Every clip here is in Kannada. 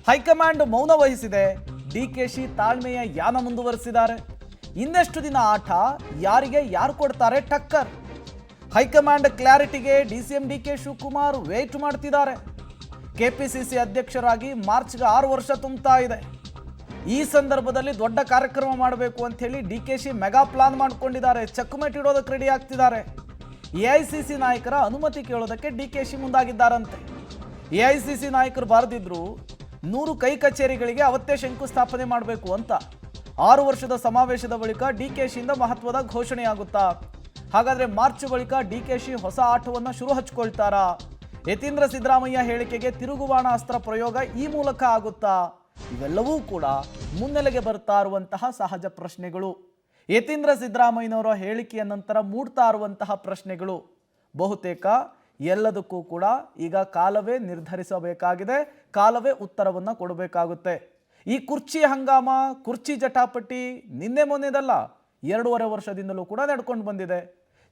ಹೈಕಮಾಂಡ್ ಮೌನ ವಹಿಸಿದೆ. ಡಿಕೆಶಿ ತಾಳ್ಮೆಯ ಯಾನ ಮುಂದುವರೆಸಿದ್ದಾರೆ. ಇನ್ನೆಷ್ಟು ದಿನ ಆಟ, ಯಾರು ಕೊಡ್ತಾರೆ ಟಕ್ಕರ್? ಹೈಕಮಾಂಡ್ ಕ್ಲಾರಿಟಿಗೆ ಡಿಸಿಎಂ ಡಿಕೆ ಶಿವಕುಮಾರ್ ವೇಟ್ ಮಾಡ್ತಿದ್ದಾರೆ. ಕೆಪಿಸಿಸಿ ಅಧ್ಯಕ್ಷರಾಗಿ ಮಾರ್ಚ್ಗೆ 6 ವರ್ಷ ತುಂಬುತ್ತಾ ಇದೆ. ಈ ಸಂದರ್ಭದಲ್ಲಿ ದೊಡ್ಡ ಕಾರ್ಯಕ್ರಮ ಮಾಡಬೇಕು ಅಂತ ಹೇಳಿ ಡಿಕೆಶಿ ಮೆಗಾ ಪ್ಲಾನ್ ಮಾಡ್ಕೊಂಡಿದ್ದಾರೆ. ಚೆಕ್ಮೇಟ್ ಇಡೋದಕ್ಕೆ ರೆಡಿ ಆಗ್ತಿದ್ದಾರೆ. ಎಐಸಿಸಿ ನಾಯಕರ ಅನುಮತಿ ಕೇಳೋದಕ್ಕೆ ಡಿಕೆಶಿ ಮುಂದಾಗಿದ್ದಾರಂತೆ. ಎಐಸಿಸಿ ನಾಯಕರು ಬಾರದಿದ್ರು 100 ಕೈ ಕಚೇರಿಗಳಿಗೆ ಅವತ್ತೇ ಶಂಕುಸ್ಥಾಪನೆ ಮಾಡಬೇಕು ಅಂತ. 6 ವರ್ಷದ ಸಮಾವೇಶದ ಬಳಿಕ ಡಿಕೆಶಿಯಿಂದ ಮಹತ್ವದ ಘೋಷಣೆಯಾಗುತ್ತಾ? ಹಾಗಾದ್ರೆ ಮಾರ್ಚ್ ಬಳಿಕ ಡಿಕೆಶಿ ಹೊಸ ಆಟವನ್ನು ಶುರು ಹಚ್ಕೊಳ್ತಾರಾ? ಯತೀಂದ್ರ ಸಿದ್ದರಾಮಯ್ಯ ಹೇಳಿಕೆಗೆ ತಿರುಗುಬಾಣ ಅಸ್ತ್ರ ಪ್ರಯೋಗ ಈ ಮೂಲಕ ಆಗುತ್ತಾ? ಇವೆಲ್ಲವೂ ಕೂಡ ಮುನ್ನೆಲೆಗೆ ಬರ್ತಾ ಇರುವಂತಹ ಸಹಜ ಪ್ರಶ್ನೆಗಳು. ಯತೀಂದ್ರ ಸಿದ್ದರಾಮಯ್ಯನವರ ಹೇಳಿಕೆಯ ನಂತರ ಮೂಡ್ತಾ ಇರುವಂತಹ ಪ್ರಶ್ನೆಗಳು. ಬಹುತೇಕ ಎಲ್ಲದಕ್ಕೂ ಕೂಡ ಈಗ ಕಾಲವೇ ನಿರ್ಧರಿಸಬೇಕಾಗಿದೆ. ಕಾಲವೇ ಉತ್ತರವನ್ನು ಕೊಡಬೇಕಾಗುತ್ತೆ. ಈ ಕುರ್ಚಿ ಹಂಗಾಮ, ಕುರ್ಚಿ ಜಟಾಪಟಿ ನಿನ್ನೆ ಮೊನ್ನೆದಲ್ಲ, 2.5 ವರ್ಷದಿಂದಲೂ ಕೂಡ ನಡ್ಕೊಂಡು ಬಂದಿದೆ.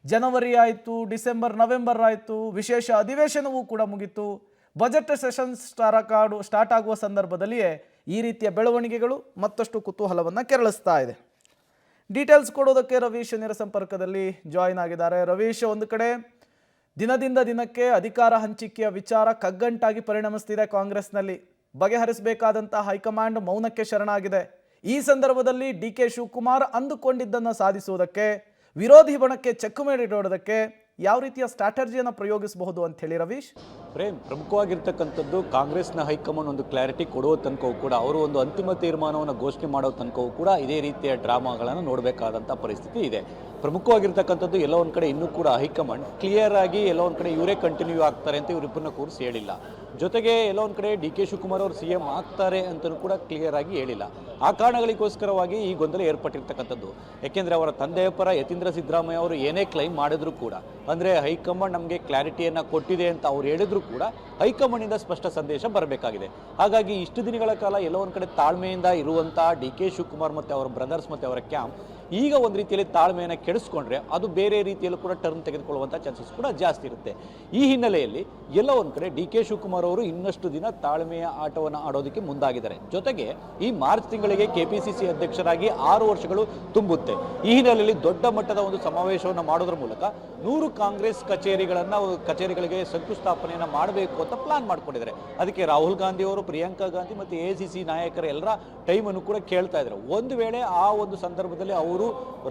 ಜನವರಿ ಆಯಿತು, ಡಿಸೆಂಬರ್, ನವೆಂಬರ್ ಆಯಿತು, ವಿಶೇಷ ಅಧಿವೇಶನವೂ ಕೂಡ ಮುಗಿತು. ಬಜೆಟ್ ಸೆಷನ್ ಸ್ಟಾರ್ಟ್ ಆಗುವ ಸಂದರ್ಭದಲ್ಲಿಯೇ ಈ ರೀತಿಯ ಬೆಳವಣಿಗೆಗಳು ಮತ್ತಷ್ಟು ಕುತೂಹಲವನ್ನು ಕೆರಳಿಸ್ತಾ ಇದೆ. ಡೀಟೇಲ್ಸ್ ಕೊಡೋದಕ್ಕೆ ರವೀಶ್ ನೇರ ಸಂಪರ್ಕದಲ್ಲಿ ಜಾಯಿನ್ ಆಗಿದ್ದಾರೆ. ರವೀಶ್, ಒಂದು ಕಡೆ ದಿನದಿಂದ ದಿನಕ್ಕೆ ಅಧಿಕಾರ ಹಂಚಿಕೆಯ ವಿಚಾರ ಕಗ್ಗಂಟಾಗಿ ಪರಿಣಮಿಸ್ತಿದೆ ಕಾಂಗ್ರೆಸ್ನಲ್ಲಿ. ಬಗೆಹರಿಸಬೇಕಾದಂಥ ಹೈಕಮಾಂಡ್ ಮೌನಕ್ಕೆ ಶರಣಾಗಿದೆ. ಈ ಸಂದರ್ಭದಲ್ಲಿ ಡಿಕೆ ಶಿವಕುಮಾರ್ ಅಂದುಕೊಂಡಿದ್ದನ್ನು ಸಾಧಿಸುವುದಕ್ಕೆ, ವಿರೋಧಿ ಬಣಕ್ಕೆ ಚೆಕ್ಮೇಟ್ ಇಡೋದಕ್ಕೆ ಯಾವ ರೀತಿಯ ಸ್ಟ್ರಾಟಜಿಯನ್ನು ಪ್ರಯೋಗಿಸಬಹುದು ಅಂತ ಹೇಳಿ ರವೀಶ್? ಪ್ರಮುಖವಾಗಿರ್ತಕ್ಕಂಥದ್ದು ಕಾಂಗ್ರೆಸ್ನ ಹೈಕಮಾಂಡ್ ಒಂದು ಕ್ಲಾರಿಟಿ ಕೊಡುವ ತನಕವೂ ಕೂಡ, ಅವರು ಒಂದು ಅಂತಿಮ ತೀರ್ಮಾನವನ್ನು ಘೋಷಣೆ ಮಾಡೋ ತನಕವೂ ಕೂಡ ಇದೇ ರೀತಿಯ ಡ್ರಾಮಾಗಳನ್ನು ನೋಡಬೇಕಾದಂಥ ಪರಿಸ್ಥಿತಿ ಇದೆ. ಪ್ರಮುಖವಾಗಿರ್ತಕ್ಕಂಥದ್ದು ಎಲ್ಲೋ ಒಂದು ಕಡೆ ಇನ್ನೂ ಕೂಡ ಹೈಕಮಾಂಡ್ ಕ್ಲಿಯರ್ ಆಗಿ ಎಲ್ಲೋ ಒಂದು ಕಡೆ ಇವರೇ ಕಂಟಿನ್ಯೂ ಆಗ್ತಾರೆ ಅಂತ ಇವರಿಬ್ಬರನ್ನ ಕೂರಿಸಿ ಹೇಳಿಲ್ಲ. ಜೊತೆಗೆ ಎಲ್ಲೋ ಒಂದು ಕಡೆ ಡಿ ಕೆ ಶಿವಕುಮಾರ್ ಅವರು CM ಆಗ್ತಾರೆ ಅಂತಲೂ ಕೂಡ ಕ್ಲಿಯರ್ ಆಗಿ ಹೇಳಿಲ್ಲ. ಆ ಕಾರಣಗಳಿಗೋಸ್ಕರವಾಗಿ ಈ ಗೊಂದಲ ಏರ್ಪಟ್ಟಿರ್ತಕ್ಕಂಥದ್ದು. ಯಾಕೆಂದರೆ ಅವರ ತಂದೆಯ ಪರ ಯತೀಂದ್ರ ಸಿದ್ದರಾಮಯ್ಯ ಅವರು ಏನೇ ಕ್ಲೈಮ್ ಮಾಡಿದ್ರು ಕೂಡ, ಅಂದರೆ ಹೈಕಮಾಂಡ್ ನಮಗೆ ಕ್ಲಾರಿಟಿಯನ್ನು ಕೊಟ್ಟಿದೆ ಅಂತ ಅವ್ರು ಹೇಳಿದ್ರು ಕೂಡ ಹೈಕಮಾಂಡಿಂದ ಸ್ಪಷ್ಟ ಸಂದೇಶ ಬರಬೇಕಾಗಿದೆ. ಹಾಗಾಗಿ ಇಷ್ಟು ದಿನಗಳ ಕಾಲ ಎಲ್ಲೋ ಒಂದು ಕಡೆ ತಾಳ್ಮೆಯಿಂದ ಇರುವಂಥ ಡಿ ಕೆ ಶಿವಕುಮಾರ್ ಮತ್ತು ಅವರ ಬ್ರದರ್ಸ್ ಮತ್ತು ಅವರ ಕ್ಯಾಂಪ್ ಈಗ ಒಂದು ರೀತಿಯಲ್ಲಿ ತಾಳ್ಮೆಯನ್ನು ಕೆಡಿಸ್ಕೊಂಡ್ರೆ ಅದು ಬೇರೆ ರೀತಿಯಲ್ಲೂ ಕೂಡ ಟರ್ನ್ ತೆಗೆದುಕೊಳ್ಳುವಂಥ ಚಾನ್ಸಸ್ ಕೂಡ ಜಾಸ್ತಿ ಇರುತ್ತೆ. ಈ ಹಿನ್ನೆಲೆಯಲ್ಲಿ ಎಲ್ಲ ಒಂದು ಕಡೆ ಡಿ ಕೆ ಶಿವಕುಮಾರ್ ಅವರು ಇನ್ನಷ್ಟು ದಿನ ತಾಳ್ಮೆಯ ಆಟವನ್ನು ಆಡೋದಕ್ಕೆ ಮುಂದಾಗಿದ್ದಾರೆ. ಜೊತೆಗೆ ಈ ಮಾರ್ಚ್ ತಿಂಗಳಿಗೆ KPCC ಅಧ್ಯಕ್ಷರಾಗಿ 6 ವರ್ಷಗಳು ತುಂಬುತ್ತೆ. ಈ ಹಿನ್ನೆಲೆಯಲ್ಲಿ ದೊಡ್ಡ ಮಟ್ಟದ ಒಂದು ಸಮಾವೇಶವನ್ನು ಮಾಡೋದ್ರ ಮೂಲಕ 100 ಕಾಂಗ್ರೆಸ್ ಕಚೇರಿಗಳಿಗೆ ಶಂಕುಸ್ಥಾಪನೆಯನ್ನು ಮಾಡಬೇಕು ಅಂತ ಪ್ಲಾನ್ ಮಾಡ್ಕೊಂಡಿದ್ದಾರೆ. ಅದಕ್ಕೆ ರಾಹುಲ್ ಗಾಂಧಿ ಅವರು, ಪ್ರಿಯಾಂಕಾ ಗಾಂಧಿ ಮತ್ತು AICC ನಾಯಕರ ಎಲ್ಲರ ಟೈಮನ್ನು ಕೂಡ ಕೇಳ್ತಾ ಇದ್ದಾರೆ. ಒಂದು ವೇಳೆ ಆ ಒಂದು ಸಂದರ್ಭದಲ್ಲಿ ಅವರು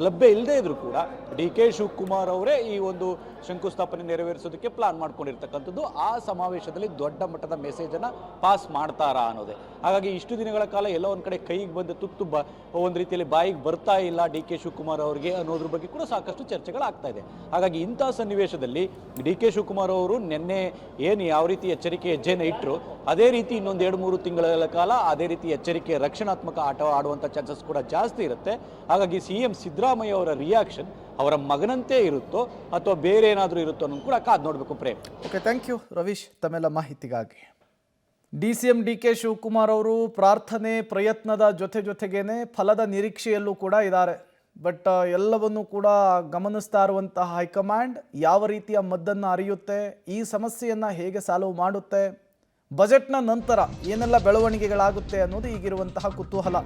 ಲಭ್ಯ ಇಲ್ಲದೆ ಇದ್ರು ಕೂಡ ಡಿ ಕೆ ಶಿವಕುಮಾರ್ ಅವರೇ ಈ ಒಂದು ಶಂಕುಸ್ಥಾಪನೆ ನೆರವೇರಿಸೋದಕ್ಕೆ ಪ್ಲಾನ್ ಮಾಡ್ಕೊಂಡಿರ್ತಕ್ಕಂಥದ್ದು. ಆ ಸಮಾವೇಶದಲ್ಲಿ ದೊಡ್ಡ ಮಟ್ಟದ ಮೆಸೇಜ್ ಅನ್ನ ಪಾಸ್ ಮಾಡ್ತಾರಾ ಅನ್ನೋದೇ. ಹಾಗಾಗಿ ಇಷ್ಟು ದಿನಗಳ ಕಾಲ ಎಲ್ಲ ಒಂದ್ ಕಡೆ ಕೈಗೆ ಬಂದ ತುತ್ತು ಒಂದು ರೀತಿಯಲ್ಲಿ ಬಾಯಿಗೆ ಬರ್ತಾ ಇಲ್ಲ ಡಿ ಕೆ ಶಿವಕುಮಾರ್ ಅವರಿಗೆ ಅನ್ನೋದ್ರ ಬಗ್ಗೆ ಕೂಡ ಸಾಕಷ್ಟು ಚರ್ಚೆಗಳಾಗ್ತಾ ಇದೆ. ಹಾಗಾಗಿ ಇಂತಹ ಸನ್ನಿವೇಶದಲ್ಲಿ ಡಿ ಕೆ ಶಿವಕುಮಾರ್ ಅವರು ನಿನ್ನೆ ಏನು ಯಾವ ರೀತಿ ಎಚ್ಚರಿಕೆ ಹೆಜ್ಜೆನ ಇಟ್ಟರು, ಅದೇ ರೀತಿ ಇನ್ನೊಂದು 2-3 ತಿಂಗಳ ಕಾಲ ಅದೇ ರೀತಿ ಎಚ್ಚರಿಕೆ ರಕ್ಷಣಾತ್ಮಕ ಆಟ ಆಡುವಂಥ ಚಾನ್ಸಸ್ ಕೂಡ ಜಾಸ್ತಿ ಇರುತ್ತೆ. ಹಾಗಾಗಿ CM ಸಿದ್ದರಾಮಯ್ಯ ಅವರ ರಿಯಾಕ್ಷನ್ ಅವರ ಮಗನಂತೆ ಇರುತ್ತೋ ಅಥವಾ ಬೇರೆ ಏನಾದರೂ ಇರುತ್ತೋ ಅನ್ನೋದು ಕೂಡ ಕಾದು ನೋಡಬೇಕು. Prem. Okay, thank you Ravish ತಮ್ಮೆಲ್ಲ ಮಾಹಿತಿಗಾಗಿ. DCM DK ಶಿವಕುಮಾರ್ ಅವರು ಪ್ರಾರ್ಥನೆ ಪ್ರಯತ್ನದ ಜೊತೆಗೇನೆ ಫಲದ ನಿರೀಕ್ಷೆಯಲ್ಲೂ ಕೂಡ ಇದ್ದಾರೆ. ಬಟ್ ಎಲ್ಲವನ್ನು ಕೂಡ ಗಮನಿಸ್ತಾ ಇರುವಂತಹ ಹೈಕಮಾಂಡ್ ಯಾವ ರೀತಿಯ ಮದ್ದನ್ನು ಅರಿಯುತ್ತೆ, ಈ ಸಮಸ್ಯೆಯನ್ನು ಹೇಗೆ ಸಾಲ್ವ್ ಮಾಡುತ್ತೆ, ಬಜೆಟ್ನ ನಂತರ ಏನೆಲ್ಲ ಬೆಳವಣಿಗೆಗಳಾಗುತ್ತೆ ಅನ್ನೋದು ಈಗಿರುವಂತಹ ಕುತೂಹಲ.